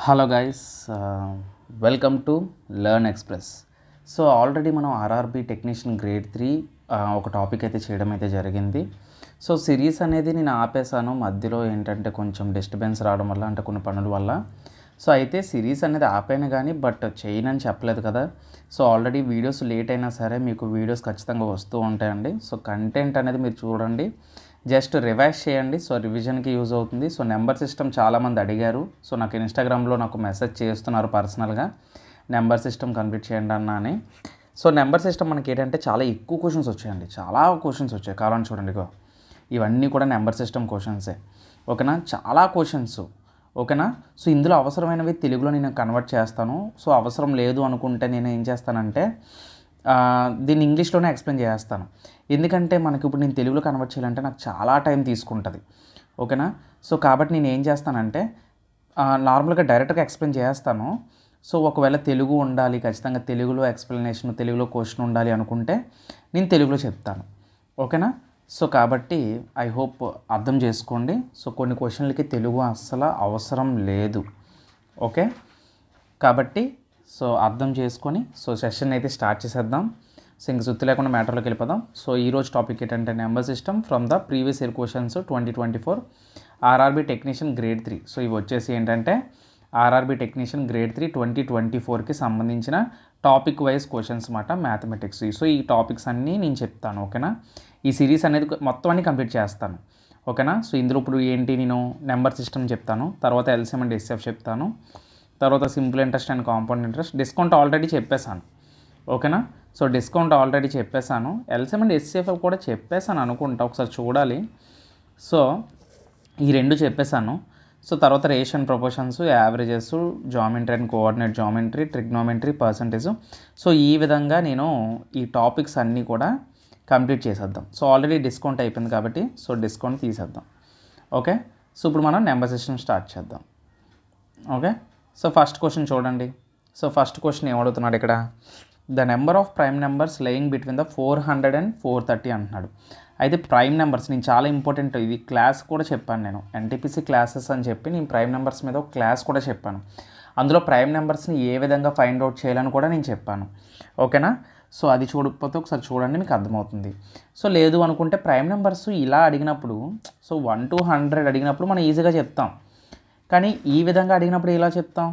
Hello guys, welcome to learn express. So already మనం RRB technician grade 3 ఒక topic అయితే చేయడం అయితే జరిగింది. సో సిరీస్ అనేది నేను ఆపేసాను మధ్యలో, ఏంటంటే కొంచెం డిస్టర్బెన్స్ రావడం వల్ల, అంటే కొన్ని పనుల వల్ల. సో అయితే సిరీస్ అనేది ఆపాను కానీ బట్ చేయనని చెప్పలేదు కదా. సో ఆల్రెడీ వీడియోస్ లేట్ అయినా సరే మీకు వీడియోస్ ఖచ్చితంగా వస్తూ ఉంటాయండి. సో కంటెంట్ అనేది మీరు చూడండి, జస్ట్ రివైజ్ చేయండి. సో రివిజన్కి యూజ్ అవుతుంది. సో నెంబర్ సిస్టమ్ చాలామంది అడిగారు. సో నాకు ఇన్స్టాగ్రామ్లో నాకు మెసేజ్ చేస్తున్నారు పర్సనల్గా, నెంబర్ సిస్టమ్ కంప్లీట్ చేయండి అన్న అని. సో నెంబర్ సిస్టమ్ మనకి ఏంటంటే చాలా ఎక్కువ క్వశ్చన్స్ వచ్చాయండి, చాలా క్వశ్చన్స్ వచ్చాయి. కావాలని చూడండి, ఇగో ఇవన్నీ కూడా నెంబర్ సిస్టమ్ క్వశ్చన్సే. ఓకేనా, చాలా క్వశ్చన్స్. ఓకేనా, సో ఇందులో అవసరమైనవి తెలుగులో నేను కన్వర్ట్ చేస్తాను. సో అవసరం లేదు అనుకుంటే నేను ఏం చేస్తానంటే దీన్ని ఇంగ్లీష్లోనే ఎక్స్ప్లెయిన్ చేస్తాను. ఎందుకంటే మనకి ఇప్పుడు నేను తెలుగులో కన్వర్ట్ చేయాలంటే నాకు చాలా టైం తీసుకుంటుంది. ఓకేనా, సో కాబట్టి నేను ఏం చేస్తానంటే నార్మల్గా డైరెక్ట్గా ఎక్స్ప్లెయిన్ చేస్తాను. సో ఒకవేళ తెలుగు ఉండాలి, ఖచ్చితంగా తెలుగులో ఎక్స్ప్లెనేషన్, తెలుగులో క్వశ్చన్ ఉండాలి అనుకుంటే నేను తెలుగులో చెప్తాను. ఓకేనా, సో కాబట్టి ఐ హోప్ అర్థం చేసుకోండి. సో కొన్ని క్వశ్చన్లకి తెలుగు అస్సలు అవసరం లేదు. ఓకే, కాబట్టి సో అర్థం చేసుకొని సో సెషన్ అయితే స్టార్ట్ చేసేద్దాం. సో ఇంక సుత్తి లేకుండా మ్యాటర్లోకి వెళ్ళిపోదాం. సో ఈరోజు టాపిక్ ఏంటంటే number system from the previous year questions 2024 RRB technician grade 3. So ఇవి వచ్చేసి ఏంటంటే ఆర్ఆర్బి టెక్నీషియన్ గ్రేడ్ 3 2024కి సంబంధించిన టాపిక్ వైజ్ క్వశ్చన్స్ అన్నమాట, మ్యాథమెటిక్స్. సో ఈ టాపిక్స్ అన్నీ నేను చెప్తాను. ఓకేనా, ఈ సిరీస్ అనేది మొత్తం అన్నీ కంప్లీట్ చేస్తాను. ఓకేనా, సో ఇందులో ఇప్పుడు ఏంటి, నేను నెంబర్ సిస్టమ్ చెప్తాను, తర్వాత ఎల్సిఎం అండ్ ఎస్ఎఫ్ చెప్తాను, తర్వాత simple interest and compound interest, discount already చెప్పేశాను. ఓకేనా, సో డిస్కౌంట్ ఆల్రెడీ చెప్పేశాను, ఎల్సిఎం అండ్ ఎస్సిఎఫ్ కూడా చెప్పేశాను అనుకుంటా, ఒకసారి చూడాలి. సో ఈ రెండు చెప్పేశాను. సో తర్వాత ratio proportions, averages, geometry and coordinate geometry, trigonometry, percentage. So ఈ విధంగా నేను ఈ టాపిక్స్ అన్నీ కూడా కంప్లీట్ చేసేద్దాం. సో ఆల్రెడీ డిస్కౌంట్ అయిపోయింది కాబట్టి సో డిస్కౌంట్ తీసేద్దాం. ఓకే, సో ఇప్పుడు మనం నెంబర్ సిస్టమ్ స్టార్ట్ చేద్దాం. ఓకే, సో ఫస్ట్ క్వశ్చన్ చూడండి. సో ఫస్ట్ క్వశ్చన్ ఏమడుగుతున్నాడు ఇక్కడ, the number of prime numbers laying between the 400 and 430 అంటున్నాడు. అయితే ప్రైమ్ నెంబర్స్ నేను చాలా ఇంపార్టెంట్, ఇది క్లాస్ కూడా చెప్పాను నేను, ఎన్టీపీసీ క్లాసెస్ అని చెప్పి నేను ప్రైమ్ నెంబర్స్ మీద ఒక క్లాస్ కూడా చెప్పాను. అందులో ప్రైమ్ నెంబర్స్ని ఏ విధంగా ఫైండ్ అవుట్ చేయాలని కూడా నేను చెప్పాను. ఓకేనా, సో అది చూడకపోతే ఒకసారి చూడండి, మీకు అర్థమవుతుంది. సో లేదు అనుకుంటే ప్రైమ్ నెంబర్స్ ఇలా అడిగినప్పుడు, సో 1 to 100 అడిగినప్పుడు మనం ఈజీగా చెప్తాం, కానీ ఈ విధంగా అడిగినప్పుడు ఎలా చెప్తాం.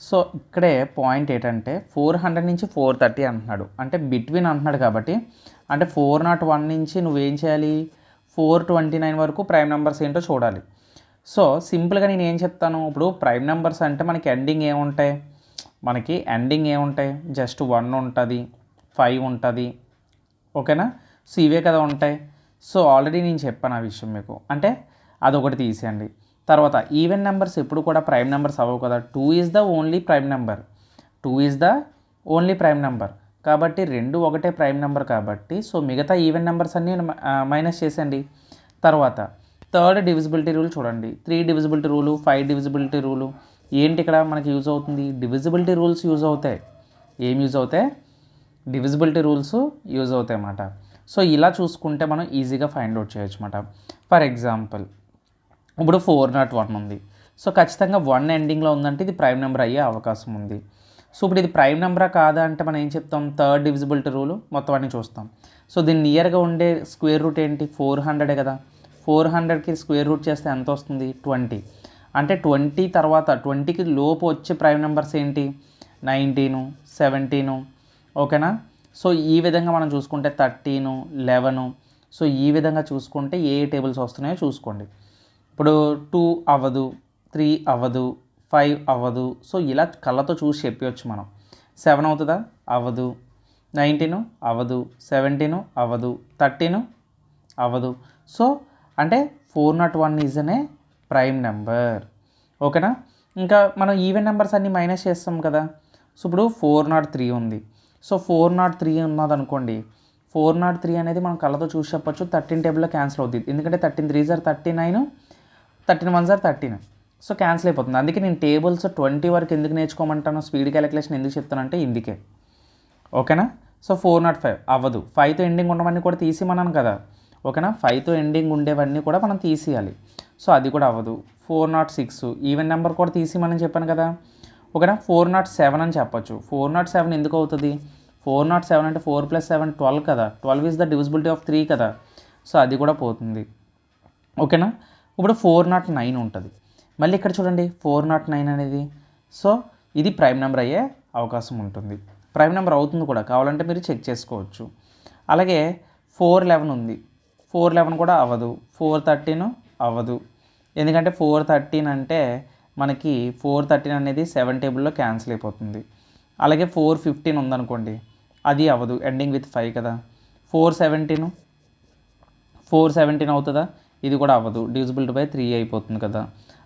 సో ఇక్కడే పాయింట్ ఏంటంటే 400 నుంచి 430 అంటున్నాడు, అంటే బిట్వీన్ అంటున్నాడు కాబట్టి, అంటే 401 నుంచి నువ్వేం చేయాలి, 429 వరకు ప్రైమ్ నెంబర్స్ ఏంటో చూడాలి. సో సింపుల్గా నేను ఏం చెప్తాను, ఇప్పుడు ప్రైమ్ నెంబర్స్ అంటే మనకి ఎండింగ్ ఏముంటాయి, జస్ట్ 1 ఉంటుంది, 5 ఉంటుంది. ఓకేనా, సో ఇవే కదా ఉంటాయి. సో ఆల్రెడీ నేను చెప్పాను ఆ విషయం మీకు, అంటే అదొకటి తీసేయండి. తర్వాత ఈవెన్ నెంబర్స్ ఎప్పుడు కూడా ప్రైమ్ నెంబర్స్ అవ్వవు కదా, 2 is the only prime number, కాబట్టి 2 ఒకటే ప్రైమ్ నెంబర్ కాబట్టి సో మిగతా ఈవెన్ నెంబర్స్ అన్నీ మైనస్ చేసేయండి. తర్వాత థర్డ్ డివిజిబిలిటీ రూల్ చూడండి, 3 డివిజిబిలిటీ రూలు, 5 డివిజిబిలిటీ రూలు. ఏంటి ఇక్కడ మనకి యూజ్ అవుతుంది, డివిజిబిలిటీ రూల్స్ యూజ్ అవుతాయి. ఏం యూజ్ అవుతాయి, డివిజిబిలిటీ రూల్స్ యూజ్ అవుతాయి అన్నమాట. సో ఇలా చూసుకుంటే మనం ఈజీగా ఫైండ్ అవుట్ చేయొచ్చు అన్నమాట. ఫర్ ఎగ్జాంపుల్ ఇప్పుడు 401 ఉంది, సో ఖచ్చితంగా 1 ఎండింగ్లో ఉందంటే ఇది ప్రైమ్ నెంబర్ అయ్యే అవకాశం ఉంది. సో ఇప్పుడు ఇది ప్రైమ్ నెంబరా కాదా అంటే మనం ఏం చెప్తాం, థర్డ్ డివిజిబిలిటీ రూలు మొత్తం అన్నీ చూస్తాం. సో దీని నియర్గా ఉండే స్క్వేర్ రూట్ ఏంటి, 400 కదా, 400కి స్క్వేర్ రూట్ చేస్తే ఎంత వస్తుంది, 20. అంటే 20 తర్వాత 20కి లోపు వచ్చే ప్రైమ్ నెంబర్స్ ఏంటి, 19, 17. ఓకేనా, సో ఈ విధంగా మనం చూసుకుంటే 13, 11. సో ఈ విధంగా చూసుకుంటే ఏ టేబుల్స్ వస్తున్నాయో చూసుకోండి. ఇప్పుడు 2 అవ్వదు, 3 అవ్వదు, 5 అవ్వదు. సో ఇలా కళ్ళతో చూసి చెప్పవచ్చు మనం. 7 అవుతుందా, అవ్వదు. 19 అవ్వదు, 17 అవ్వదు, 13 అవ్వదు. సో అంటే 401 ఈజ్ అనే ప్రైమ్ నెంబర్. ఓకేనా, ఇంకా మనం ఈవెన్ నెంబర్స్ అన్నీ మైనస్ చేస్తాం కదా. సో ఇప్పుడు 403 ఉంది, సో 403 ఉన్నదనుకోండి, 403 అనేది మనం కళ్ళతో చూసి చెప్పచ్చు, 13 టేబుల్లో క్యాన్సిల్ అవుతుంది, ఎందుకంటే 13 3 సార్ 39, 13 1 సార్ 13. సో క్యాన్సిల్ అయిపోతుంది. అందుకే నేను టేబుల్స్ 20 వరకు ఎందుకు నేర్చుకోమంటాను, స్పీడ్ క్యాలిక్యులేషన్ ఎందుకు చెప్తానంటే ఇందుకే. ఓకేనా, సో 405 అవ్వదు, 5తో ఎండింగ్ ఉండవన్నీ కూడా తీసిమన్నాను కదా. ఓకేనా, 5తో ఎండింగ్ ఉండేవన్నీ కూడా మనం తీసేయాలి. సో అది కూడా అవ్వదు. 406 ఈవెన్ నెంబర్ కూడా తీసిమని చెప్పాను కదా. ఓకేనా, 407 అని చెప్పొచ్చు. 407 ఎందుకు అవుతుంది? 407 అంటే 4 + 7 12 కదా. 12 ఈజ్ ద డివిజిబిలిటీ ఆఫ్ 3 కదా. సో అది కూడా పోతుంది. ఓకేనా, ఇప్పుడు 409 ఉంటుంది. మళ్ళీ ఇక్కడ చూడండి 409 అనేది, సో ఇది ప్రైమ్ నెంబర్ అయ్యే అవకాశం ఉంటుంది. ప్రైమ్ నెంబర్ అవుతుంది కూడా, కావాలంటే మీరు చెక్ చేసుకోవచ్చు. అలాగే 411 ఉంది. 411 కూడా అవ్వదు. 413 అవ్వదు. ఎందుకంటే 413 అంటే మనకి 413 అనేది 7 టేబుల్లో క్యాన్సిల్ అయిపోతుంది. అలాగే 415 ఉందనుకోండి, అది అవ్వదు, ఎండింగ్ విత్ 5 కదా. 417 అవుతుందా? ఇది కూడా అవ్వదు, డివిజిబిలిటీ బై 3 అయిపోతుంది కదా.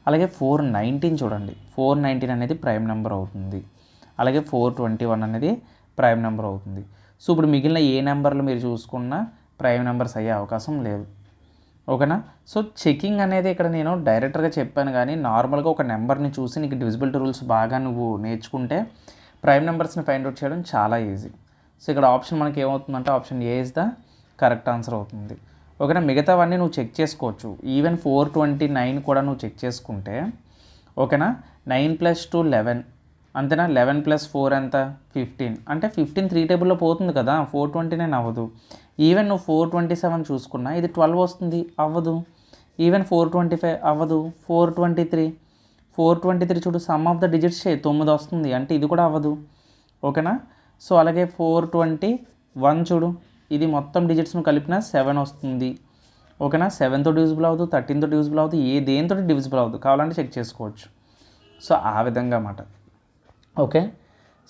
అలాగే 419 చూడండి, 419 అనేది ప్రైమ్ నెంబర్ అవుతుంది. అలాగే 421 అనేది ప్రైమ్ నెంబర్ అవుతుంది. సో ఇప్పుడు మిగిలిన ఏ నెంబర్లు మీరు చూసుకున్నా ప్రైమ్ నెంబర్స్ అయ్యే అవకాశం లేదు. ఓకేనా. సో చెకింగ్ అనేది ఇక్కడ నేను డైరెక్ట్గా చెప్పాను, కానీ నార్మల్గా ఒక నెంబర్ని చూసి నీకు డివిజిబిలిటీ రూల్స్ బాగా నువ్వు నేర్చుకుంటే ప్రైమ్ నెంబర్స్ని ఫైండ్ అవుట్ చేయడం చాలా ఈజీ. సో ఇక్కడ ఆప్షన్ మనకి ఏమవుతుందంటే option A is the correct answer అవుతుంది. ఓకేనా, మిగతావన్నీ నువ్వు చెక్ చేసుకోవచ్చు. ఈవెన్ 429 కూడా నువ్వు చెక్ చేసుకుంటే, ఓకేనా, 9 + 2 11 అంతేనా. 11 + 4 ఎంత? 15. అంటే 15 3 టేబుల్లో పోతుంది కదా, 429 అవ్వదు. ఈవెన్ నువ్వు 427 చూసుకున్నా ఇది 12 వస్తుంది, అవ్వదు. ఈవెన్ 425 అవ్వదు. 423 చూడు, సమ్ ఆఫ్ ద డిజిట్స్ 9 వస్తుంది, అంటే ఇది కూడా అవ్వదు. ఓకేనా. సో అలాగే 421 చూడు, ఇది మొత్తం డిజిట్స్ను కలిపిన 7 వస్తుంది. ఓకేనా, 7తో డివిజిబుల్ అవ్వదు, 13తో డివిజిబుల్ అవ్వదు, దేంతో డివిజిబుల్ అవ్వదు, కావాలంటే చెక్ చేసుకోవచ్చు. సో ఆ విధంగా అన్నమాట. ఓకే,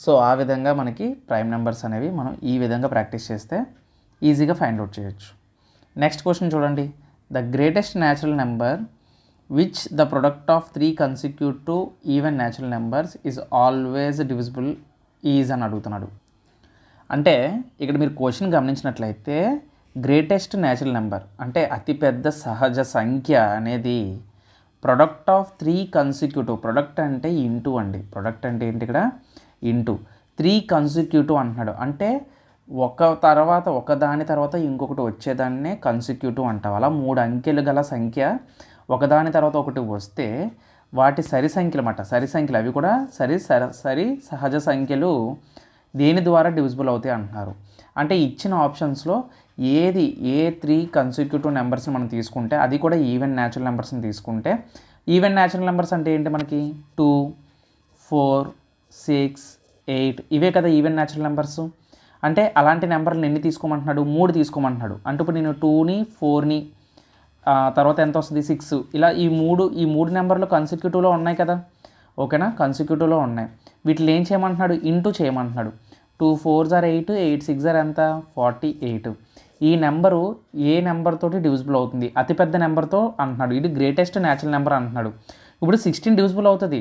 సో ఆ విధంగా మనకి ప్రైమ్ నెంబర్స్ అనేవి మనం ఈ విధంగా ప్రాక్టీస్ చేస్తే ఈజీగా ఫైండ్ అవుట్ చేయొచ్చు. నెక్స్ట్ క్వశ్చన్ చూడండి. The greatest natural number which the product of 3 consecutive even natural numbers is always divisible is అని అడుగుతున్నాడు. అంటే ఇక్కడ మీరు క్వశ్చన్ గమనించినట్లయితే గ్రేటెస్ట్ న్యాచురల్ నెంబర్ అంటే అతిపెద్ద సహజ సంఖ్య అనేది ప్రొడక్ట్ ఆఫ్ 3 కన్సిక్యూటివ్, ప్రొడక్ట్ అంటే ఇంటూ అండి, ప్రొడక్ట్ అంటే ఏంటి ఇక్కడ ఇంటూ 3 కన్సిక్యూటివ్ అంటున్నాడు. అంటే ఒకదాని తర్వాత ఇంకొకటి వచ్చేదాన్నే కన్సిక్యూటివ్ అంటాం. అలా 3 అంకెలు గల సంఖ్య ఒకదాని తర్వాత ఒకటి వస్తే వాటి సరి సంఖ్యలు అన్నమాట. సరి సంఖ్యలు అవి కూడా సరి సహజ సంఖ్యలు దేని ద్వారా డివిజిబుల్ అవుతాయి అంటున్నారు. అంటే ఇచ్చిన ఆప్షన్స్లో ఏ 3 కన్సిక్యూటివ్ నెంబర్స్ని మనం తీసుకుంటే, అది కూడా ఈవెన్ న్యాచురల్ నెంబర్స్ని తీసుకుంటే, ఈవెన్ న్యాచురల్ నెంబర్స్ అంటే ఏంటి మనకి 2, 4, 6, 8 ఇవే కదా ఈవెన్ న్యాచురల్ నెంబర్స్. అంటే అలాంటి నెంబర్లు ఎన్ని తీసుకోమంటున్నాడు? 3 తీసుకోమంటున్నాడు. అంటే ఇప్పుడు నేను 2ని 4ని తర్వాత ఎంత వస్తుంది 6, ఇలా ఈ మూడు నెంబర్లు కన్సిక్యూటివ్లో ఉన్నాయి కదా. ఓకేనా, కన్సిక్యూటివ్లో ఉన్నాయి. వీటిని ఏం చేయమంటున్నాడు? ఇంటూ చేయమంటున్నాడు. 2 4s are 8, 8 6s are ఎంత? 48. ఈ నెంబరు ఏ నెంబర్ తోటి డివిజిబుల్ అవుతుంది? అతిపెద్ద నెంబర్తో అంటున్నాడు. ఇది గ్రేటెస్ట్ న్యాచురల్ నెంబర్ అంటున్నాడు. ఇప్పుడు 16 డివిజిబుల్ అవుతుంది,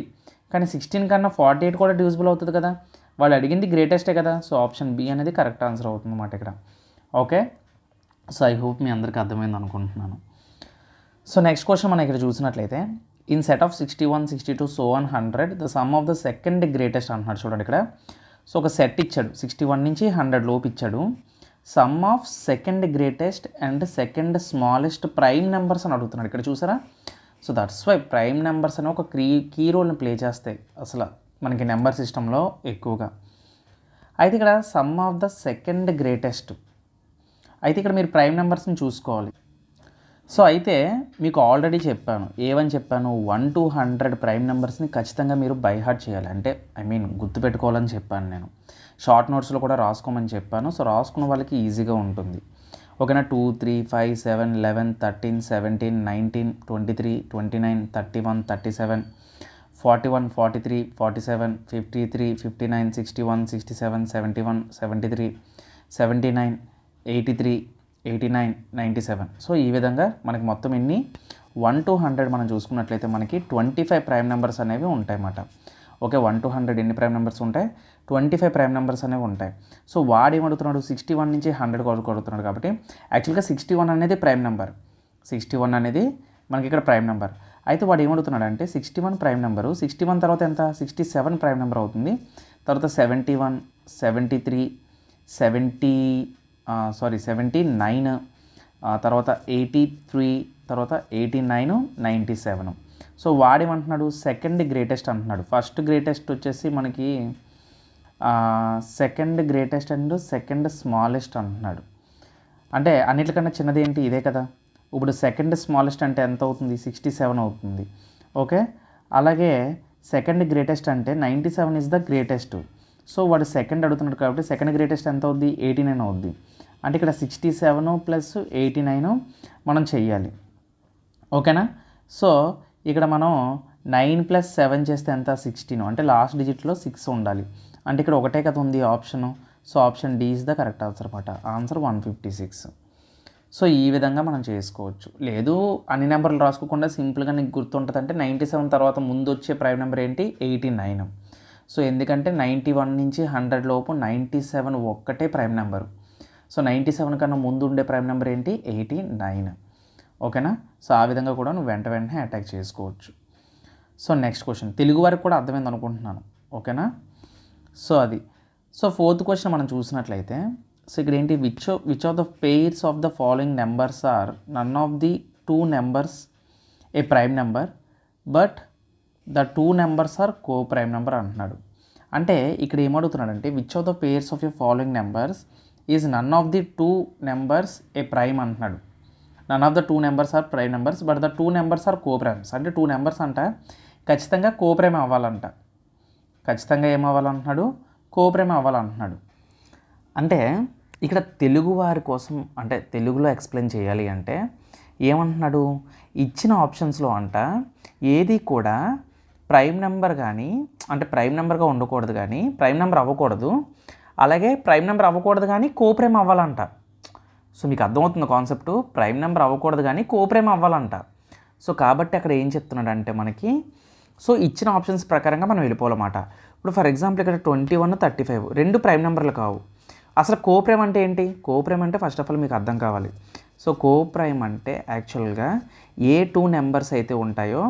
కానీ 16 కన్నా 48 కూడా డివిజిబుల్ అవుతుంది కదా. వాళ్ళు అడిగింది గ్రేటెస్టే కదా. సో ఆప్షన్ బి అనేది కరెక్ట్ ఆన్సర్ అవుతుంది అన్నమాట ఇక్కడ. ఓకే, సో ఐ హోప్ మీ అందరికీ అర్థమైంది అనుకుంటున్నాను. సో నెక్స్ట్ క్వశ్చన్ మనం ఇక్కడ చూసినట్లయితే, in set of 61, 62 so on 100 the sum of the second greatest అంటున్నాడు. చూడండి ఇక్కడ, సో ఒక సెట్ ఇచ్చాడు, 61 నుంచి 100 లోపు ఇచ్చాడు. Sum of second greatest and second smallest prime numbers అని అడుగుతున్నాడు. ఇక్కడ చూసారా. So that's why prime numbers అని ఒక కీ రోల్ని ప్లే చేస్తాయి అసలు మనకి నెంబర్ సిస్టంలో ఎక్కువగా. అయితే ఇక్కడ some of the second greatest, అయితే ఇక్కడ మీరు ప్రైమ్ నెంబర్స్ని చూసుకోవాలి. సో అయితే మీకు ఆల్రెడీ చెప్పాను, ఏమని చెప్పాను, 1 to 100 ప్రైమ్ నెంబర్స్ని ఖచ్చితంగా మీరు బై హార్ట్ చేయాలి, అంటే గుర్తుపెట్టుకోవాలని చెప్పాను నేను. షార్ట్ నోట్స్లో కూడా రాసుకోమని చెప్పాను. సో రాసుకున్న వాళ్ళకి ఈజీగా ఉంటుంది. ఓకేనా. 2 3 5 7 11 13 17 19 23 29 31 37 41 43 47 53 59 61 67 71 73 79 83 89 97. సో ఈ విధంగా మనకి మొత్తం ఇన్ని 1 to 100 మనం చూసుకున్నట్లయితే మనకి 25 ప్రైమ్ నెంబర్స్ అనేవి ఉంటాయి అన్నమాట. ఓకే, 1 to 100 ఎన్ని ప్రైమ్ నెంబర్స్ ఉంటాయి? 25 ప్రైమ్ నెంబర్స్ అనేవి ఉంటాయి. సో వాడు ఏమడుగుతున్నాడు? 61 నుంచి 100 కొడుతున్నాడు కాబట్టి యాక్చువల్గా 61 అనేది ప్రైమ్ నెంబర్. 61 అనేది మనకి ఇక్కడ ప్రైమ్ నెంబర్. అయితే వాడు ఏమడుగుతున్నాడు అంటే 61 ప్రైమ్ నెంబరు, 61 తర్వాత ఎంత? 67 ప్రైమ్ నెంబర్ అవుతుంది. తర్వాత 71 73 79 తర్వాత 83, తర్వాత 89, 97. సో వాడేమంటున్నాడు సెకండ్ గ్రేటెస్ట్ అంటున్నాడు. ఫస్ట్ గ్రేటెస్ట్ వచ్చేసి మనకి second greatest and second smallest అంటున్నాడు. అంటే అన్నిటికన్నా చిన్నది ఏంటి ఇదే కదా. ఇప్పుడు సెకండ్ స్మాలెస్ట్ అంటే ఎంత అవుతుంది 67 అవుతుంది. ఓకే, అలాగే సెకండ్ గ్రేటెస్ట్ అంటే 97 ఇస్ ద గ్రేటెస్ట్. సో వాడు సెకండ్ అడుగుతున్నాడు కాబట్టి సెకండ్ గ్రేటెస్ట్ ఎంత అవుద్ది 89 అవుద్ది. అంటే ఇక్కడ 67 ప్లస్ 89 మనం చెయ్యాలి. ఓకేనా. సో ఇక్కడ మనం 9 + 7 చేస్తే ఎంత 16, అంటే లాస్ట్ డిజిట్లో 6 ఉండాలి. అంటే ఇక్కడ ఒకటే కదా ఉంది option. So option D is the correct answer అనమాట. ఆన్సర్ 156. సో ఈ విధంగా మనం చేసుకోవచ్చు. లేదు అన్ని నెంబర్లు రాసుకోకుండా సింపుల్గా నీకు గుర్తుంటుంది అంటే 97 తర్వాత ముందు వచ్చే ప్రైమ్ నెంబర్ ఏంటి 89. సో ఎందుకంటే 91 నుంచి 100 లోపు 97 ఒక్కటే ప్రైమ్ నెంబరు. సో 97 కన్నా ముందు ఉండే ప్రైమ్ నెంబర్ ఏంటి 89. ఓకేనా. సో ఆ విధంగా కూడా నువ్వు వెంటనే అటాక్ చేసుకోవచ్చు. సో నెక్స్ట్ క్వశ్చన్ తెలుగు వారికి కూడా అర్థమైంది అనుకుంటున్నాను. ఓకేనా. సో అది. సో ఫోర్త్ క్వశ్చన్ మనం చూసినట్లయితే సో ఇక్కడ ఏంటి which of the pairs of the following numbers are none of the 2 numbers a prime number but the 2 numbers are coprime number అంటున్నాడు. అంటే ఇక్కడ ఏమడుగుతున్నాడంటే which of the pairs of your following numbers is none of the 2 numbers a prime అంటున్నాడు. None of the 2 numbers are prime numbers but the 2 numbers are coprimes. అంటే 2 numbers అంట ఖచ్చితంగా కో prime అవ్వాలంట. ఖచ్చితంగా ఏమవ్వాలంటున్నాడు కో prime అవ్వాలంటున్నాడు. అంటే ఇక్కడ తెలుగు వారి కోసం అంటే తెలుగులో ఎక్స్ప్లెయిన్ చేయాలి అంటే ఏమంటున్నాడు ఇచ్చిన ఆప్షన్స్లో అంట ఏది కూడా ప్రైమ్ నెంబర్ కానీ అంటే ప్రైమ్ నెంబర్గా ఉండకూడదు కానీ ప్రైమ్ నెంబర్ అవ్వకూడదు, అలాగే ప్రైమ్ నెంబర్ అవ్వకూడదు కానీ కో ప్రైమ్ అవ్వాలంట. సో మీకు అర్థమవుతుంది కాన్సెప్టు. ప్రైమ్ నెంబర్ అవ్వకూడదు కానీ కో ప్రైమ్ అవ్వాలంట. సో కాబట్టి అక్కడ ఏం చెప్తున్నాడంటే మనకి సో ఇచ్చిన ఆప్షన్స్ ప్రకారంగా మనం వెళ్ళిపోవాలన్నమాట. ఇప్పుడు ఫర్ ఎగ్జాంపుల్ ఇక్కడ 21, 35 రెండు ప్రైమ్ నెంబర్లు కావు. అసలు కో ప్రైమ్ అంటే ఏంటి? కో ప్రైమ్ అంటే ఫస్ట్ ఆఫ్ ఆల్ మీకు అర్థం కావాలి. సో కో ప్రైమ్ అంటే యాక్చువల్గా ఏ 2 నెంబర్స్ అయితే ఉంటాయో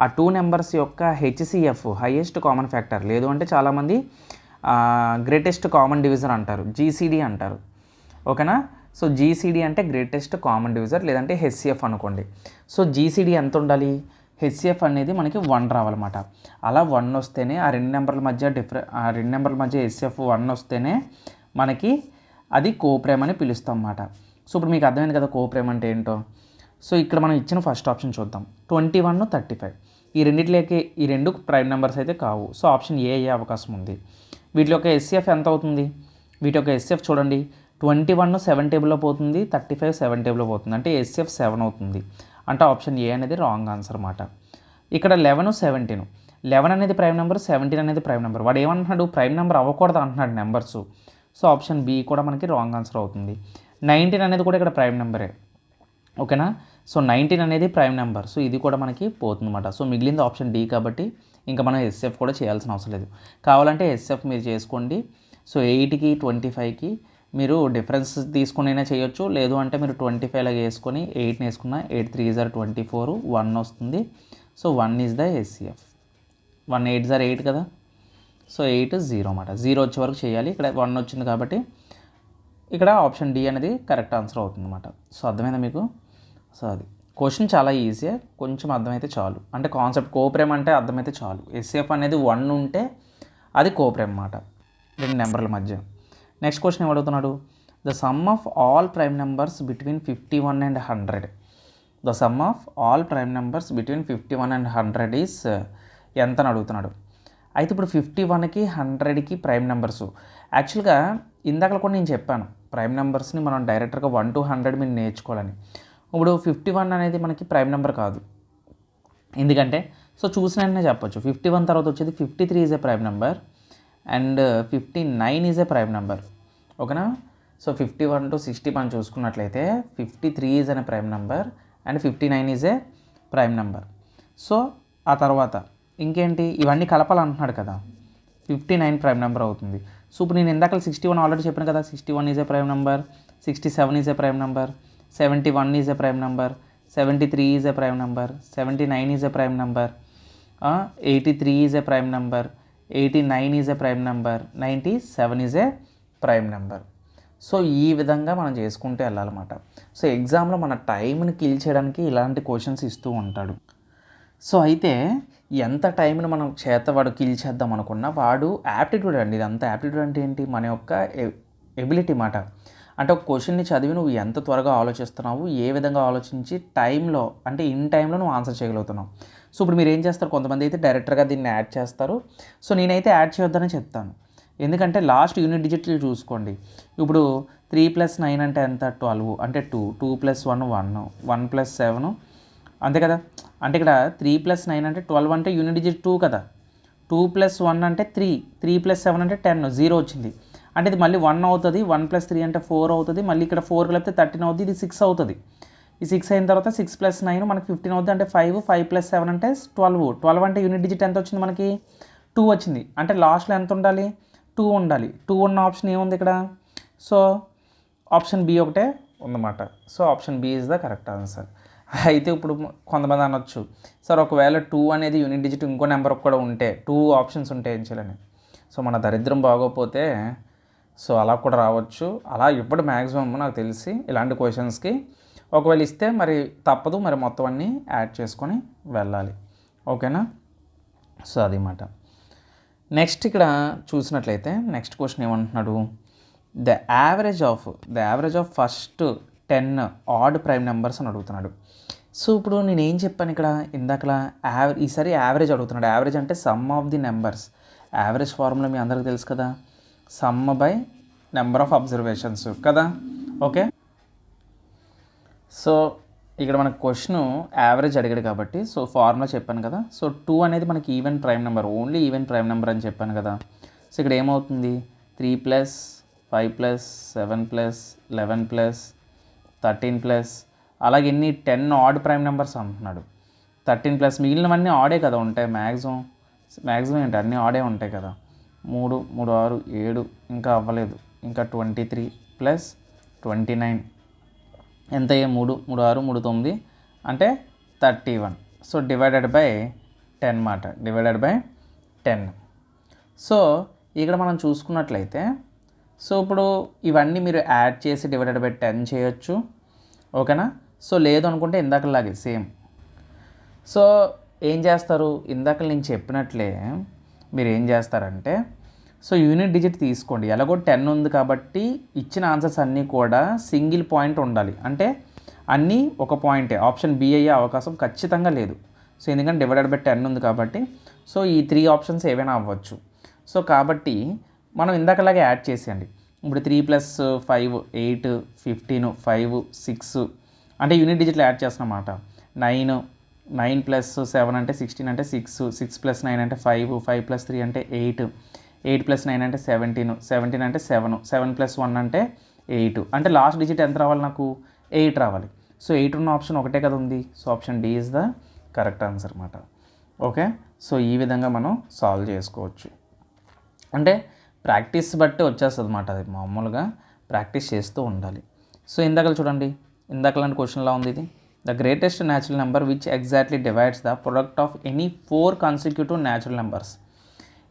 ఆ 2 నెంబర్స్ యొక్క హెచ్సిఎఫ్ హైయెస్ట్ కామన్ ఫ్యాక్టర్, లేదు అంటే చాలామంది గ్రేటెస్ట్ కామన్ డివిజర్ అంటారు, జీసీడీ అంటారు. ఓకేనా. సో జీసీడీ అంటే గ్రేటెస్ట్ కామన్ డివిజర్, లేదంటే హెచ్సిఎఫ్ అనుకోండి. సో జీసీడీ ఎంత ఉండాలి? హెచ్సిఎఫ్ అనేది మనకి 1 రావాలన్నమాట. అలా 1 వస్తేనే ఆ రెండు నెంబర్ల మధ్య హెచ్సిఎఫ్ 1 వస్తేనే మనకి అది కో ప్రైమ్ అని పిలుస్తాం అన్నమాట. సో ఇప్పుడు మీకు అర్థమైంది కదా కో ప్రైమ్ అంటే ఏంటో. సో ఇక్కడ మనం ఇచ్చిన ఫస్ట్ ఆప్షన్ చూద్దాం. 21, 35 ఈ రెండిట్లోకి ఈ రెండు ప్రైమ్ నెంబర్స్ అయితే కావు. సో ఆప్షన్ ఏ అయ్యే అవకాశం ఉంది. వీటి యొక్క హెచ్సిఎఫ్ ఎంత అవుతుంది? వీటి యొక్క హెచ్సిఎఫ్ చూడండి, 21 7 టేబుల్లో పోతుంది, 35 7 టేబుల్లో పోతుంది, అంటే హెచ్సిఎఫ్ 7 అవుతుంది. అంటే ఆప్షన్ ఏ అనేది రాంగ్ ఆన్సర్ అన్నమాట. ఇక్కడ 11, 17 11 అనేది ప్రైమ్ నెంబర్, 17 అనేది ప్రైమ్ నెంబర్. వాడు ఏమంటున్నాడు ప్రైమ్ నెంబర్ అవ్వకూడదు అంటున్నాడు నెంబర్స్. సో ఆప్షన్ బి కూడా మనకి రాంగ్ ఆన్సర్ అవుతుంది. 19 అనేది కూడా ఇక్కడ ప్రైమ్ నెంబరే. ఓకేనా. సో 19 అనేది ప్రైమ్ నెంబర్. సో ఇది కూడా మనకి పోతుంది అన్నమాట. సో మిగిలింది ఆప్షన్ డి కాబట్టి ఇంకా మనం ఎస్ఎఫ్ కూడా చేయాల్సిన అవసరం లేదు. కావాలంటే ఎస్ఎఫ్ మీరు చేసుకోండి. సో 8కి 25కి మీరు డిఫరెన్స్ తీసుకునైనా చేయొచ్చు, లేదు అంటే మీరు 25 లాగా వేసుకొని 8ని వేసుకున్న 8 3 = 24 1 వస్తుంది. So 1 is the SCF. 1 8 = 8 కదా. సో 8 0 అన్నమాట. 0 వచ్చే వరకు చేయాలి. ఇక్కడ 1 వచ్చింది కాబట్టి ఇక్కడ ఆప్షన్ డి అనేది కరెక్ట్ ఆన్సర్ అవుతుంది అన్నమాట. సో అర్థమైందా మీకు? సో అది క్వశ్చన్ చాలా ఈజీ, కొంచెం అర్థమైతే చాలు. అంటే కాన్సెప్ట్ కో ప్రైమ్ అంటే అర్థమైతే చాలు. ఎస్సిఎఫ్ అనేది 1 ఉంటే అది కో ప్రైమ్ అన్నమాట రెండు నెంబర్ల మధ్య. నెక్స్ట్ క్వశ్చన్ ఏమడుగుతున్నాడు? The sum of all prime numbers between 51 and 100. The sum of all prime numbers between 51 and 100 is ఎంత అని అడుగుతున్నాడు. అయితే ఇప్పుడు 51కి 100కి ప్రైమ్ నెంబర్స్ యాక్చువల్గా ఇందాక కూడా నేను చెప్పాను ప్రైమ్ నెంబర్స్ని మనం డైరెక్ట్గా 1 to 100 మీరు నేర్చుకోవాలని. ఇప్పుడు 51 అనేది మనకి ప్రైమ్ నెంబర్ కాదు. ఎందుకంటే సో చూసిన వెంటనే చెప్పొచ్చు 51 తర్వాత వచ్చేది 53 is a prime number and 59 is a prime number. ఓకేనా. సో 51 to 60 మనం చూసుకున్నట్లయితే 53 ఈజ్ అనే prime number and 59 is a prime number. So ఆ తర్వాత ఇంకేంటి ఇవన్నీ కలపాలంటున్నాడు కదా, 59 ప్రైమ్ నెంబర్ అవుతుంది. సో ఇప్పుడు నేను ఇందాక 61 ఆల్రెడీ చెప్పాను కదా, 61 is a prime number, 67 is a prime number, 71 is a prime number, 73 is a prime number, 79 is a prime number, 83 is a prime number, 89 is a prime number, 97 is a prime number. So ఈ విధంగా మనం చేసుకుంటూ వెళ్ళాలన్నమాట. So ఎగ్జామ్లో మన టైంని kill చేయడానికి ఇలాంటి క్వశ్చన్స్ ఇస్తూ ఉంటాడు. సో అయితే ఎంత టైంని మనం వాడు కిల్ చేద్దాం అనుకున్నా వాడు యాప్టిట్యూడ్ అండి. ఇదంతా యాప్టిట్యూడ్ అంటే ఏంటి, మన యొక్క ఎబిలిటీ మాట. అంటే ఒక క్వశ్చన్ని చదివి నువ్వు ఎంత త్వరగా ఆలోచిస్తున్నావు, ఏ విధంగా ఆలోచించి టైంలో అంటే ఇన్ టైంలో నువ్వు ఆన్సర్ చేయగలుగుతున్నావు. సో ఇప్పుడు మీరు ఏం చేస్తారు, కొంతమంది అయితే డైరెక్టర్గా దీన్ని యాడ్ చేస్తారు. సో నేనైతే యాడ్ చేయొద్దని చెప్తాను. ఎందుకంటే లాస్ట్ యూనిట్ డిజిట్లు చూసుకోండి. ఇప్పుడు 3 + 9 అంటే ఎంత, 12 అంటే 2, 2 + 1 1, 1 + 7 అంతే కదా. అంటే ఇక్కడ 3 + 9 అంటే 12 అంటే యూనిట్ డిజిట్ 2 కదా. 2 + 1 అంటే 3, 3 + 7 అంటే 10, 0 వచ్చింది. అంటే ఇది మళ్ళీ 1 అవుతుంది. 1 + 3 అంటే 4 అవుతుంది. మళ్ళీ ఇక్కడ 4 కలిపితే 13 అవుతుంది. ఇది 6 అవుతుంది. ఈ 6 అయిన తర్వాత 6 + 9 మనకి 15 అవుతుంది. అంటే 5, 5 + 7 అంటే 12. 12 అంటే యూనిట్ డిజిట్ ఎంత వచ్చింది మనకి, 2 వచ్చింది. అంటే లాస్ట్లో ఎంత ఉండాలి, 2 ఉండాలి. 2 ఉన్న ఆప్షన్ ఏముంది ఇక్కడ, సో ఆప్షన్ బి ఒకటే ఉందన్నమాట. So option B is the correct answer. అయితే ఇప్పుడు కొంతమంది అనొచ్చు, సార్ ఒకవేళ 2 అనేది యూనిట్ డిజిట్ ఇంకో నెంబర్ కూడా ఉంటే 2 ఆప్షన్స్ ఉంటే ఏం చేయాలని. సో మన దరిద్రం బాగోపోతే సో అలా కూడా రావచ్చు. అలా ఇప్పుడు మ్యాక్సిమం నాకు తెలిసి ఇలాంటి క్వశ్చన్స్కి ఒకవేళ ఇస్తే మరి తప్పదు, మరి మొత్తం అన్నీ యాడ్ చేసుకొని వెళ్ళాలి. ఓకేనా. సో అది మాట. నెక్స్ట్ ఇక్కడ చూసినట్లయితే నెక్స్ట్ క్వశ్చన్ ఏమంటున్నాడు, the average of first 10 odd prime numbers అని అడుగుతున్నాడు. సో ఇప్పుడు నేను ఏం చెప్పాను ఇక్కడ ఇందాకలా, ఈసారి యావరేజ్ అడుగుతున్నాడు. యావరేజ్ అంటే sum of the numbers. Average formula మీ అందరికీ తెలుసు కదా, sum by number of observations కదా. ఓకే. సో ఇక్కడ మనకు క్వశ్చన్ యావరేజ్ అడిగాడు కాబట్టి సో ఫార్ములా చెప్పాను కదా. సో 2 అనేది మనకి even prime number, only even prime number అని చెప్పాను కదా. సో ఇక్కడ ఏమవుతుంది, 3 + 5 + 7 + 11 + 13 అలాగే ఎన్ని 10 ఆడ్ ప్రైమ్ నెంబర్స్ అంటున్నాడు. 13 మిగిలినవన్నీ ఆడే కదా ఉంటాయి. మ్యాక్సిమం ఏంటి, అన్నీ ఆడే ఉంటాయి కదా. 3, 3, 6, 7 ఇంకా అవ్వలేదు. ఇంకా 23 + 29 ఎంత అయ్యే, 3, 3, 6, 3, 9 అంటే 31. సో డివైడెడ్ బై 10 మాట, డివైడెడ్ బై 10. సో ఇక్కడ మనం చూసుకున్నట్లయితే సో ఇప్పుడు ఇవన్నీ మీరు యాడ్ చేసి డివైడెడ్ బై 10 చేయొచ్చు. ఓకేనా. సో లేదు అనుకుంటే ఇందాకలాగే సేమ్. సో ఏం చేస్తారు, ఇందాక నేను చెప్పినట్లే మీరు ఏం చేస్తారంటే సో యూనిట్ డిజిట్ తీసుకోండి. ఎలాగో 10 ఉంది కాబట్టి ఇచ్చిన ఆన్సర్స్ అన్నీ కూడా సింగిల్ పాయింట్ ఉండాలి. అంటే అన్నీ ఒక పాయింటే, ఆప్షన్ బి అయ్యే అవకాశం ఖచ్చితంగా లేదు. సో ఎందుకంటే డివైడెడ్ బై 10 ఉంది కాబట్టి సో ఈ 3 ఆప్షన్స్ ఏవైనా అవ్వచ్చు. సో కాబట్టి మనం ఇందాకలాగే యాడ్ చేసేయండి. ఇప్పుడు 3 + 5 8, 15, 5, 6 అంటే యూనిట్ డిజిట్లు యాడ్ చేస్తున్నమాట. 9 + 7 అంటే 16 అంటే 6, 6 + 9 అంటే 5, 5 + 3 అంటే 8, 8 + 9 అంటే 17, 17 అంటే 7, 7 + 1 అంటే 8. అంటే లాస్ట్ డిజిట్ ఎంత రావాలి, నాకు 8 రావాలి. సో 8 ఉన్న ఆప్షన్ ఒకటే కదా ఉంది. So option D is the correct answer అన్నమాట. ఓకే. సో ఈ విధంగా మనం సాల్వ్ చేసుకోవచ్చు. అంటే ప్రాక్టీస్ బట్టి వచ్చేస్తుంది అన్నమాట. అది మామూలుగా ప్రాక్టీస్ చేస్తూ ఉండాలి. సో ఇందాక చూడండి, ఇందాకలాంటి క్వశ్చన్లా ఉంది ఇది. The greatest natural number which exactly divides the product of any 4 consecutive natural numbers.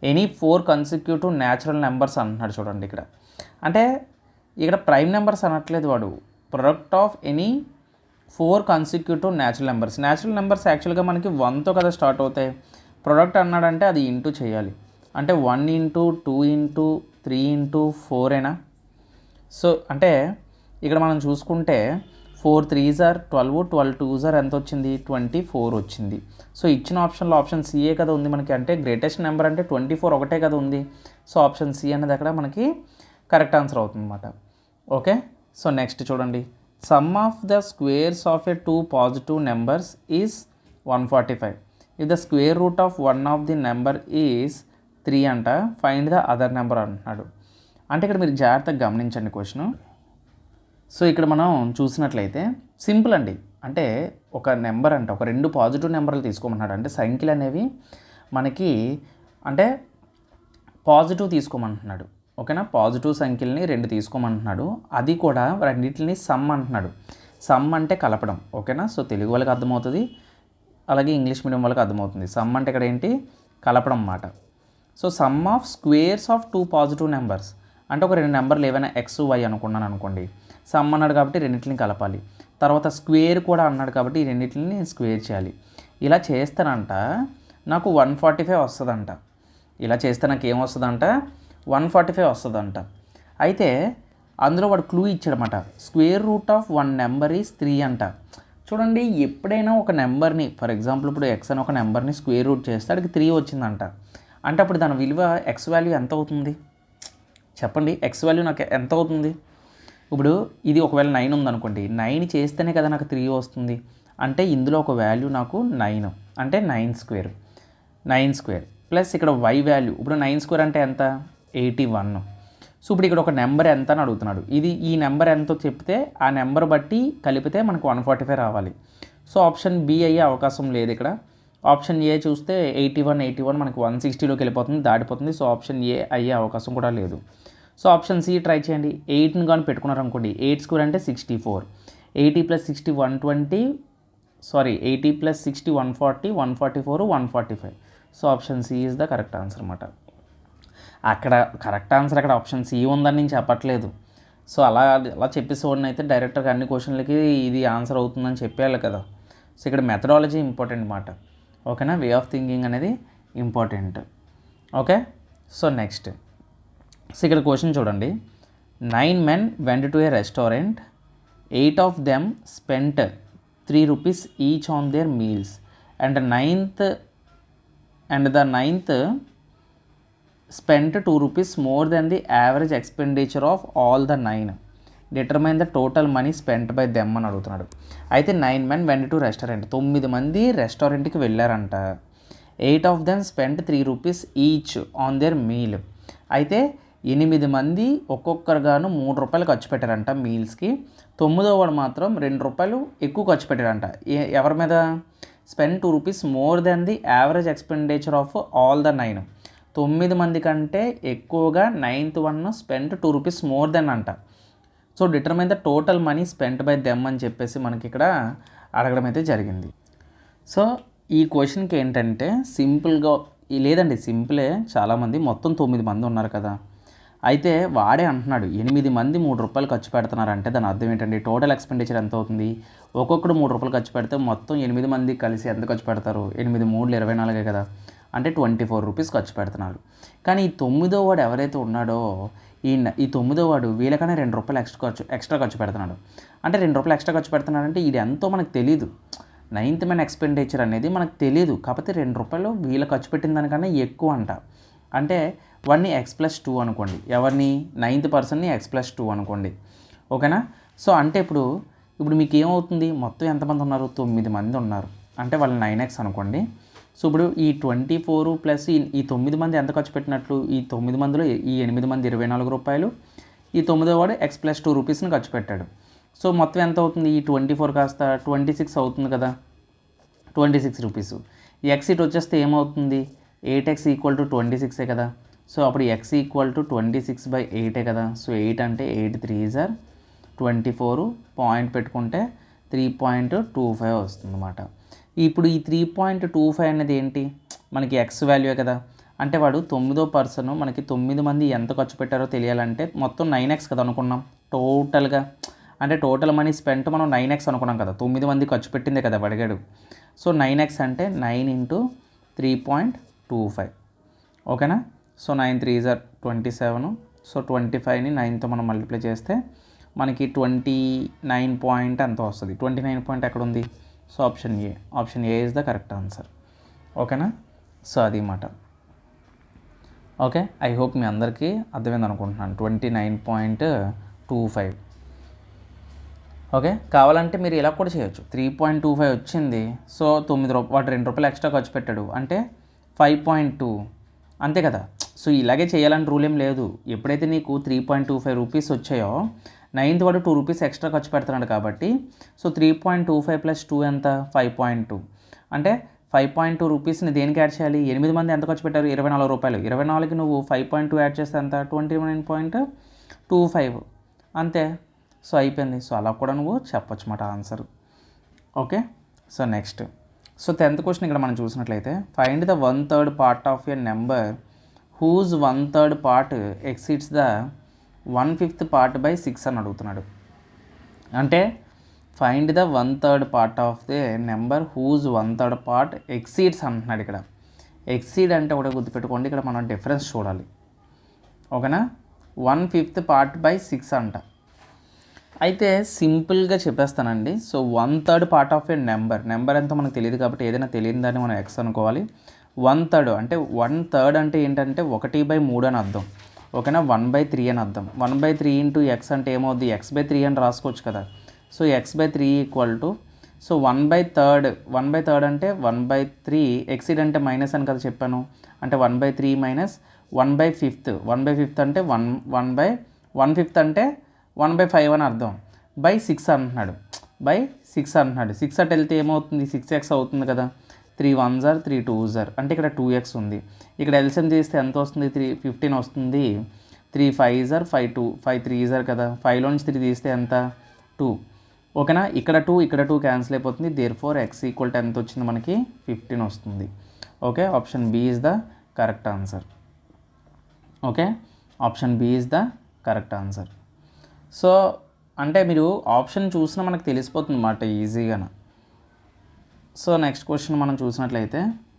Any 4 consecutive natural numbers అంటున్నాడు చూడండి ఇక్కడ. అంటే ఇక్కడ ప్రైమ్ నెంబర్స్ అనట్లేదు వాడు, product of any 4 consecutive natural numbers. Natural numbers యాక్చువల్గా మనకి 1తో కదా స్టార్ట్ అవుతాయి. ప్రొడక్ట్ అన్నాడంటే అది ఇంటూ చేయాలి. అంటే 1 × 2 × 3 × 4 అయినా. సో అంటే ఇక్కడ మనం చూసుకుంటే 4 3s are 12, 12 2s are ఎంత వచ్చింది, 24 వచ్చింది. సో ఇచ్చిన ఆప్షన్లో ఆప్షన్ సిఏ కదా ఉంది మనకి. అంటే గ్రేటెస్ట్ నెంబర్ అంటే 24 ఒకటే కదా ఉంది. సో ఆప్షన్ సి అనేది అక్కడ మనకి కరెక్ట్ ఆన్సర్ అవుతుంది అన్నమాట. ఓకే. సో నెక్స్ట్ చూడండి, some of the squares of a 2 positive numbers is 145. If the square root of one of the number is 3 అంట, ఫైండ్ ద అదర్ నెంబర్ అంటున్నాడు. అంటే ఇక్కడ మీరు జాగ్రత్తగా గమనించండి క్వశ్చను. సో ఇక్కడ మనం చూసినట్లయితే సింపుల్ అండి. అంటే ఒక నెంబర్ అంటే ఒక 2 పాజిటివ్ నెంబర్లు తీసుకోమన్నాడు. అంటే సంఖ్యలు అనేవి మనకి అంటే పాజిటివ్ తీసుకోమంటున్నాడు. ఓకేనా. పాజిటివ్ సంఖ్యల్ని 2 తీసుకోమంటున్నాడు. అది కూడా రెండింటిని సమ్ అంటున్నాడు. సమ్ అంటే కలపడం. ఓకేనా. సో తెలుగు వాళ్ళకి అర్థమవుతుంది, అలాగే ఇంగ్లీష్ మీడియం వాళ్ళకి అర్థమవుతుంది. సమ్ అంటే ఇక్కడ ఏంటి, కలపడం అన్నమాట. So some of squares of 2 positive numbers అంటే ఒక 2 నెంబర్లు ఏవైనా ఎక్స్ వై అనుకున్నాను అనుకోండి, సమ్ అన్నాడు కాబట్టి రెండింటిని కలపాలి. తర్వాత స్క్వేర్ కూడా అన్నాడు కాబట్టి ఈ రెండింటిని స్క్వేర్ చేయాలి. ఇలా చేస్తానంట నాకు 145 వస్తుందంట. ఇలా చేస్తే నాకు ఏమొస్తుందంట, 145 వస్తుందంట. అయితే అందులో వాడు క్లూ ఇచ్చాడనమాట, square root of 1 number is 3 అంట. చూడండి, ఎప్పుడైనా ఒక నెంబర్ని, ఫర్ ఎగ్జాంపుల్ ఇప్పుడు ఎక్స్ అని ఒక నెంబర్ని స్క్వేర్ రూట్ చేస్తే అడికి 3 వచ్చిందంట. అంటే అప్పుడు దాని విలువ ఎక్స్ వాల్యూ ఎంత అవుతుంది చెప్పండి? ఎక్స్ వాల్యూ నాకు ఎంత అవుతుంది? ఇప్పుడు ఇది ఒకవేళ 9 ఉందనుకోండి, 9 చేస్తేనే కదా నాకు 3 వస్తుంది. అంటే ఇందులో ఒక వాల్యూ నాకు 9, అంటే 9 స్క్వేర్ ప్లస్ ఇక్కడ వై వాల్యూ, ఇప్పుడు 9 స్క్వేర్ అంటే ఎంత, 81. సో ఇప్పుడు ఇక్కడ ఒక నెంబర్ ఎంత అని అడుగుతున్నాడు. ఈ నెంబర్ ఎంతో చెప్తే ఆ నెంబర్ బట్టి కలిపితే మనకు 145 రావాలి. సో ఆప్షన్ బి అయ్యే అవకాశం లేదు ఇక్కడ. ఆప్షన్ ఏ చూస్తే 81 మనకు 160లోకి వెళ్ళిపోతుంది, దాటిపోతుంది. సో ఆప్షన్ ఏ అయ్యే అవకాశం కూడా లేదు. సో ఆప్షన్ సి ట్రై చేయండి. 8ని కానీ పెట్టుకున్నారు అనుకోండి, 8 స్క్వేర్ అంటే 64, 80 + 60 120, 80 + 60 140, 144 145. So option C is the correct answer అన్నమాట. అక్కడ కరెక్ట్ ఆన్సర్ అక్కడ ఆప్షన్ సి ఉందని నేను చెప్పట్లేదు. సో అలా చెప్పేసేవాడిని అయితే డైరెక్ట్గా అన్ని క్వశ్చన్లకి ఇది ఆన్సర్ అవుతుందని చెప్పేయాలి కదా. సో ఇక్కడ మెథడాలజీ ఇంపార్టెంట్ అన్నమాట. ఓకేనా, వే ఆఫ్ థింకింగ్ అనేది important. Okay, so next. So ఇక్కడ క్వశ్చన్ చూడండి. 9 men went to a restaurant. 8 of them spent 3 rupees each on their meals, and the ninth spent 2 rupees more than the average expenditure of all the 9. Determine the total money spent by them అని అడుగుతున్నాడు. అయితే 9 men went to restaurant, 9 మంది రెస్టారెంట్కి వెళ్ళారంట. 8 of them spent 3 rupees each on their meal. అయితే 8 మంది ఒక్కొక్కరుగాను 3 రూపాయలు ఖర్చు పెట్టారంట మీల్స్కి. 9వ వాడు మాత్రం 2 రూపాయలు ఎక్కువ ఖర్చు పెట్టారంట. ఎవరి మీద? Spend 2 rupees more than the average expenditure of all the 9. 9 మంది కంటే ఎక్కువగా 9th one spend 2 rupees more than అంట. So determine the total money spent by them అని చెప్పేసి మనకి ఇక్కడ అడగడం అయితే జరిగింది. సో ఈ క్వశ్చన్కి ఏంటంటే సింపుల్గా లేదండి, సింపులే. చాలామంది మొత్తం 9 మంది ఉన్నారు కదా. అయితే వాడే అంటున్నాడు 8 మంది 3 రూపాయలు ఖర్చు పెడుతున్నారంటే దాని అర్థం ఏంటండి, టోటల్ ఎక్స్పెండిచర్ ఎంత అవుతుంది? ఒక్కొక్కడు 3 రూపాయలు ఖర్చు పెడితే మొత్తం 8 మంది కలిసి ఎంత ఖర్చు పెడతారు? 8 3 24 కదా, అంటే 24 రూపీస్ ఖర్చు పెడుతున్నారు. కానీ ఈ 9వ వాడు ఎవరైతే ఉన్నాడో ఈ 9వ వాడు వీళ్ళకన్నా 2 రూపాయలు ఎక్స్ట్రా ఖర్చు పెడుతున్నాడు. అంటే 2 రూపాయలు ఎక్స్ట్రా ఖర్చు పెడుతున్నాడంటే ఇది ఎంతో మనకు తెలియదు. 9th man ఎక్స్పెండిచర్ అనేది మనకు తెలియదు. కాకపోతే 2 రూపాయలు వీళ్ళు ఖర్చు పెట్టిన దానికన్నా ఎక్కువ అంట. అంటే వాడిని X+2 అనుకోండి. ఎవరిని? 9th పర్సన్ని X+2 అనుకోండి. ఓకేనా. సో అంటే ఇప్పుడు మీకు ఏమవుతుంది, మొత్తం ఎంతమంది ఉన్నారు? 9 మంది ఉన్నారు. అంటే వాళ్ళు 9x అనుకోండి. సో ఇప్పుడు ఈ 24 ప్లస్ ఈ 9 మంది ఎంత ఖర్చు పెట్టినట్లు? ఈ 9 మందిలో ఈ 8 మంది 24 రూపాయలు, ఈ 9వ వాడు X+2 రూపీస్ని ఖర్చు పెట్టాడు. సో మొత్తం ఎంత అవుతుంది? ఈ 24 కాస్త 26 అవుతుంది కదా, 26 రూపీస్. ఎక్స్ ఇటు వచ్చేస్తే ఏమవుతుంది? 8x = 26 కదా. సో అప్పుడు x = 26/8 కదా. సో 8 అంటే 8 3s are 24, పాయింట్ పెట్టుకుంటే 3.25 వస్తుంది అన్నమాట. ఇప్పుడు ఈ 3.25 అనేది ఏంటి? మనకి ఎక్స్ వాల్యూ కదా. అంటే వాడు 9వ పర్సన్ మనకి 9 మంది ఎంత ఖర్చు పెట్టారో తెలియాలంటే మొత్తం 9x కదా అనుకున్నాం టోటల్గా. అంటే టోటల్ మనీ స్పెంట్ మనం 9x అనుకున్నాం కదా, 9 మంది ఖర్చు పెట్టిందే కదా అడిగాడు. సో 9x అంటే 9 × 3.25. ఓకేనా. So 9 3s are 27. సో 25ని 9తో మనం మల్టిప్లై చేస్తే మనకి 29 పాయింట్ ఎంత వస్తుంది? 29 పాయింట్ ఎక్కడ ఉంది? So option A is the correct answer. ఓకేనా. సో అది మాట. ఓకే, ఐ హోప్ మీ అందరికీ అర్థమైంది అనుకుంటున్నాను. 29.25. ఓకే, కావాలంటే మీరు ఇలా కూడా చేయొచ్చు. 3.25 వచ్చింది. సో 9 రూపాయలు వాడు 2 రూపాయలు ఎక్స్ట్రా ఖర్చు పెట్టాడు అంటే 5.2 అంతే కదా. సో ఇలాగే చేయాలని రూల్ ఏం లేదు. ఎప్పుడైతే నీకు 3.25 రూపీస్ వచ్చాయో 9th వాడు 2 రూపీస్ ఎక్స్ట్రా ఖర్చు పెడుతున్నాడు కాబట్టి సో 3.25 + 2 ఎంత? 5.2. అంటే 5.2 రూపీస్ని దేనికి యాడ్ చేయాలి? 8 మంది ఎంత ఖర్చు పెట్టారు? 24 రూపాయలు. 24కి నువ్వు 5.2 యాడ్ చేస్తే ఎంత? 29.25 అంతే. సో అయిపోయింది. సో అలా కూడా నువ్వు చెప్పొచ్చు మాట answer. Okay, so next. So 10th question ఇక్కడ మనం చూసినట్లయితే find the 1/3 part of a number whose 1/3 part exceeds the 1/5 part by 6 అని అడుగుతున్నాడు. అంటే find the 1/3 part of the number whose 1/3 part exceeds అంటున్నాడు. ఇక్కడ ఎక్సీడ్ అంటే ఒకటి గుర్తుపెట్టుకోండి, ఇక్కడ మనం డిఫరెన్స్ చూడాలి. ఓకేనా, 1/5 పార్ట్ బై 6 అంట. అయితే సింపుల్గా చెప్పేస్తానండి. So 1/3 part of a number ఎంతో మనకు తెలియదు కాబట్టి ఏదైనా తెలియని దాన్ని మనం ఎక్స్ అనుకోవాలి. 1/3 అంటే 1/3 అంటే ఏంటంటే 1/3 అని అర్థం. ఓకేనా, 1/3 అని అర్థం. 1/3 ఇంటూ ఎక్స్ అంటే ఏమవుద్ది, x/3 అని రాసుకోవచ్చు కదా. So x/3 equal to, so 1/3 అంటే 1/3, ఎక్సీడ్ అంటే మైనస్ అని కదా చెప్పాను. అంటే 1/3 మైనస్ 1/5. 1/5 అంటే 1/1/5 అంటే 1/5 అని అర్థం. బై 6 అంటున్నాడు. 6 అటు వెళ్తే ఏమవుతుంది, 6x అవుతుంది కదా. 3 1s are 3 2s are అంటే ఇక్కడ 2x ఉంది. ఇక్కడ ఎల్సిఎం తీస్తే ఎంత వస్తుంది, 15 వస్తుంది. 3 5s are 5 3s are కదా. 5లో నుంచి 3 తీస్తే ఎంత, 2. ఓకేనా, ఇక్కడ 2 క్యాన్సిల్ అయిపోతుంది. దేర్ఫోర్ x ఈక్వల్ టు ఎంత వచ్చింది మనకి, 15 వస్తుంది. Okay, option B is the correct answer. Okay, option B is the correct answer. So అంటే మీరు ఆప్షన్ చూసినా మనకు తెలిసిపోతుంది అన్నమాట ఈజీగా. సో నెక్స్ట్ క్వశ్చన్ మనం చూసినట్లయితే,